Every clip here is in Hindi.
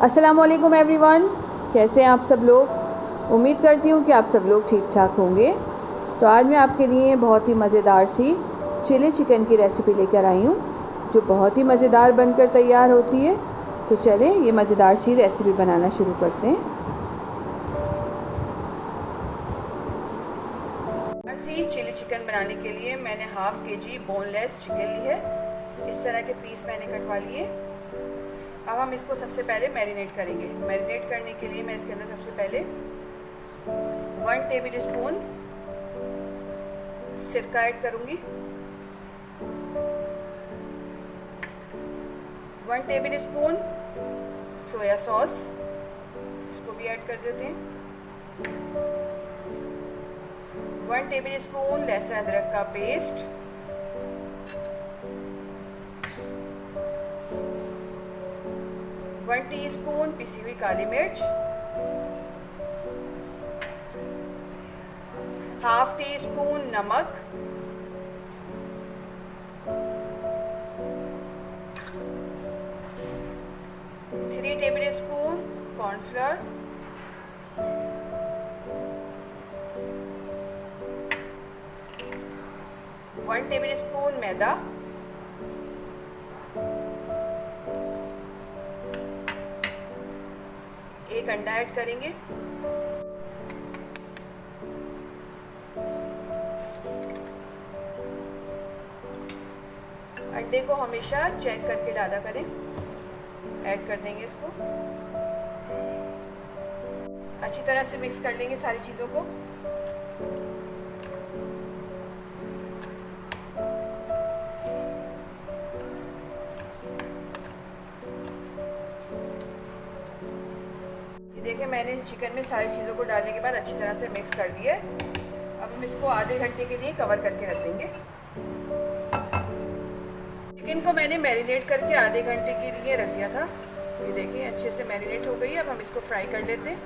अस्सलामुअलैकुम एवरीवन, कैसे हैं आप सब लोग। उम्मीद करती हूँ कि आप सब लोग ठीक ठाक होंगे। तो आज मैं आपके लिए बहुत ही मज़ेदार सी चिली चिकन की रेसिपी लेकर आई हूँ, जो बहुत ही मज़ेदार बनकर तैयार होती है। तो चलें ये मज़ेदार सी रेसिपी बनाना शुरू करते हैं। सी चिली चिकन बनाने के लिए मैंने हाफ़ केजी बोनलेस चिकन ली है। इस तरह के पीस मैंने कटवा लिए। अब हम इसको सबसे पहले मैरिनेट करेंगे। मैरिनेट करने के लिए मैं इसके अंदर सबसे पहले 1 टेबल स्पून सिरका ऐड करूँगी, 1 टेबल स्पून सोया सॉस, इसको भी ऐड कर देते हैं, 1 टेबल स्पून लहसुन अदरक का पेस्ट, 1 टीस्पून पिसी हुई काली मिर्च, हाफ टी स्पून नमक, 3 tablespoon cornflour, 1 tablespoon मैदा, 1 अंडा ऐड करेंगे, अंडे को हमेशा चेक करके डाला करें। ऐड कर देंगे इसको, अच्छी तरह से मिक्स कर लेंगे सारी चीज़ों को। ये देखिए मैंने चिकन में सारी चीज़ों को डालने के बाद अच्छी तरह से मिक्स कर दिया। अब हम इसको आधे घंटे के लिए कवर करके रख देंगे। चिकन को मैंने मैरिनेट करके आधे घंटे के लिए रख दिया था। ये देखिए अच्छे से मैरिनेट हो गई। अब हम इसको फ्राई कर लेते हैं।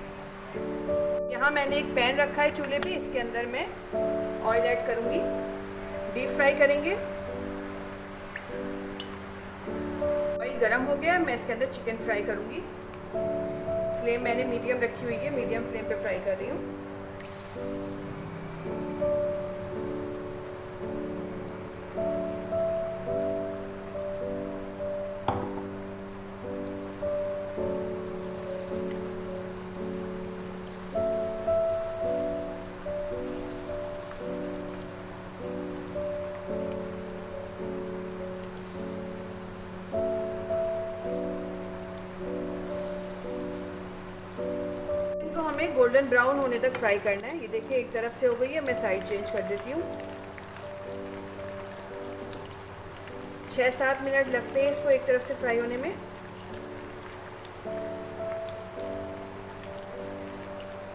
यहाँ मैंने एक पैन रखा है चूल्हे पे, इसके अंदर मैं ऑयल ऐड करूँगी। डीप फ्राई करेंगे। ऑयल गर्म हो गया, मैं इसके अंदर चिकन फ्राई करूँगी। फ्लेम मैंने मीडियम रखी हुई है, मीडियम फ्लेम पे फ्राई कर रही हूँ। हमें गोल्डन ब्राउन होने तक फ्राई करना है। ये देखिए एक तरफ से हो गई है, मैं साइड चेंज कर देती हूँ। 6-7 मिनट लगते हैं इसको एक तरफ से फ्राई होने में।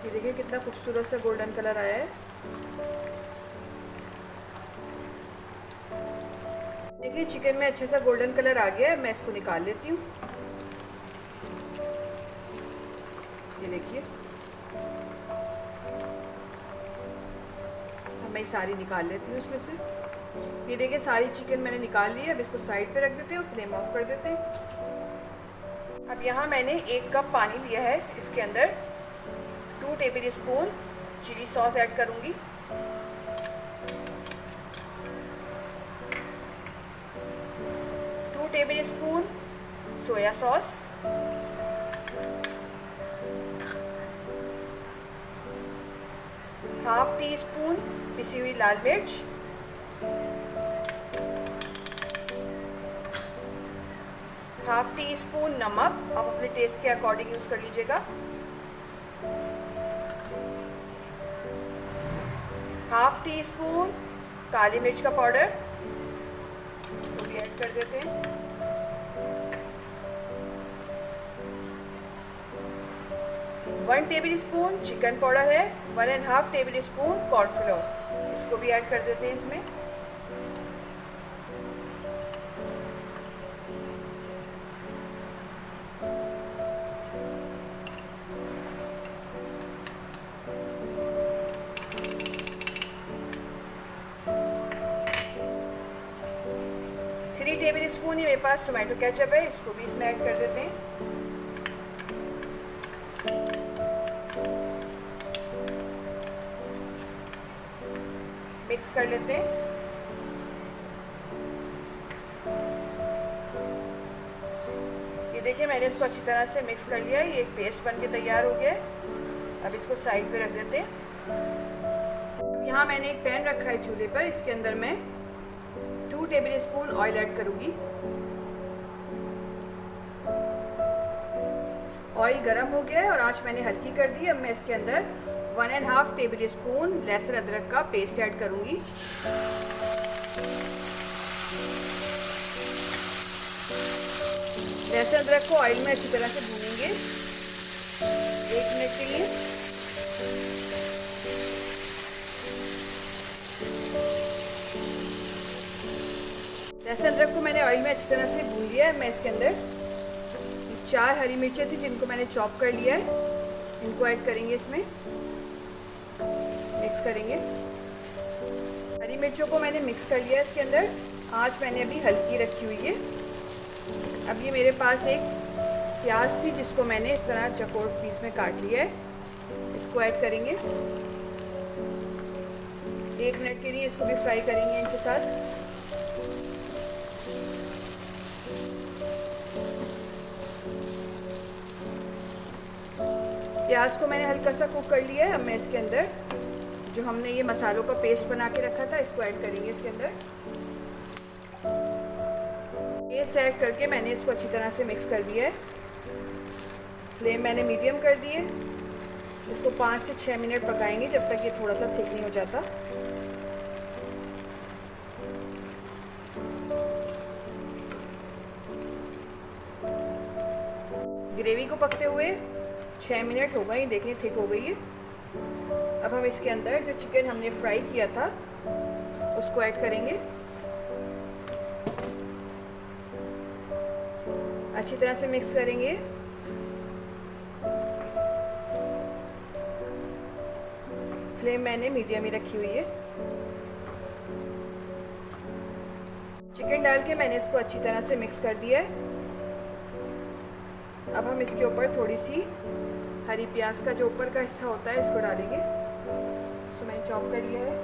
ये देखिए कितना खूबसूरत सा गोल्डन कलर आया है। देखिए चिकन में अच्छे सा गोल्डन कलर आ गया है, मैं इसको निकाल लेती हूँ। ये देखिए मैं सारी निकाल लेती हूँ इसमें से। ये देखिए सारी चिकन मैंने निकाल ली है। अब इसको साइड पे रख देते हैं और फ्लेम ऑफ कर देते हैं। अब यहाँ मैंने 1 कप पानी लिया है, इसके अंदर 2 tablespoon chilli sauce add करूँगी, 2 tablespoon soya sauce, 1/2 teaspoon पिसी हुई लाल मिर्च, 1/2 टीस्पून नमक, आप अपने टेस्ट के अकॉर्डिंग यूज़ कर लीजिएगा, 1/2 टीस्पून काली मिर्च का पाउडर, इसको भी ऐड कर देते हैं, 1 टेबल स्पून चिकन पाउडर है, 1.5 टेबल स्पून कॉर्नफ्लोर, इसको भी ऐड कर देते हैं इसमें। टेबल स्पून ही मेरे पास टोमेटो केचप है, इसको भी इसमें ऐड कर देते हैं। मिक्स कर लेते हैं। ये देखिए मैंने इसको अच्छी तरह से मिक्स कर लिया है, ये एक पेस्ट बन के तैयार हो गया है। अब इसको साइड पे रख देते हैं। यहाँ मैंने एक पैन रखा है चूल्हे पर, इसके अंदर मैं 2 टेबल स्पून ऑयल ऐड करूँगी। ऑयल गरम हो गया है और आंच मैंने हल्की कर दी। अब मैं इसके अंदर 1.5 टेबल स्पून लहसुन अदरक का पेस्ट ऐड करूँगी। लहसुन अदरक को ऑयल में अच्छी तरह से भूनेंगे 1 मिनट के लिए। लहसुन अदरक को मैंने ऑयल में अच्छी तरह से भून लिया है। मैं इसके अंदर 4 हरी मिर्चें थी जिनको मैंने चॉप कर लिया है, इनको ऐड करेंगे, इसमें मिक्स करेंगे। हरी मिर्चों को मैंने मिक्स कर लिया है इसके अंदर। आंच मैंने अभी हल्की रखी हुई है। अब ये मेरे पास एक प्याज थी जिसको मैंने इस तरह चौकोर पीस में काट लिया है, इसको ऐड करेंगे। 1 मिनट के लिए इसको भी फ्राई करेंगे इनके साथ। प्याज को मैंने हल्का सा कुक कर लिया है। अब मैं इसके अंदर जो हमने ये मसालों का पेस्ट बना के रखा था इसको ऐड करेंगे इसके अंदर। पेस्ट ऐड करके मैंने इसको अच्छी तरह से मिक्स कर दिया है। फ्लेम मैंने मीडियम कर दी है। इसको 5 से 6 मिनट पकाएंगे जब तक ये थोड़ा सा थिक नहीं हो जाता। ग्रेवी को पकते हुए 6 मिनट हो गए, देखिए थिक हो गई है। अब हम इसके अंदर जो चिकन हमने फ्राई किया था उसको ऐड करेंगे। अच्छी तरह से मिक्स करेंगे। फ्लेम मैंने मीडियम ही रखी हुई है। चिकन डाल के मैंने इसको अच्छी तरह से मिक्स कर दिया है। अब हम इसके ऊपर थोड़ी सी हरी प्याज का जो ऊपर का हिस्सा होता है इसको डालेंगे। इसको मैंने चॉप कर लिया है।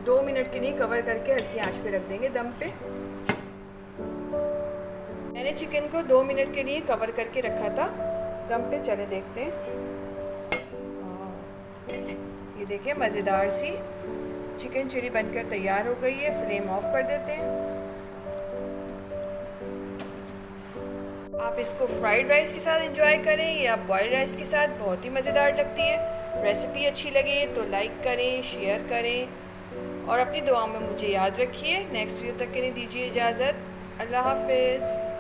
दो मिनट के लिए कवर करके हल्की आंच पे रख देंगे दम पे। मैंने चिकन को 2 मिनट के लिए कवर करके रखा था दम पे। चले देखते हैं। ये देखिए मज़ेदार सी चिकन चिली बनकर तैयार हो गई है। फ्लेम ऑफ कर देते हैं। आप इसको फ्राइड राइस के साथ एंजॉय करें या बॉइल्ड राइस के साथ, बहुत ही मज़ेदार लगती है। रेसिपी अच्छी लगे तो लाइक करें, शेयर करें और अपनी दुआओं में मुझे याद रखिए। नेक्स्ट वीडियो तक के लिए दीजिए इजाज़त। अल्लाह हाफिज़।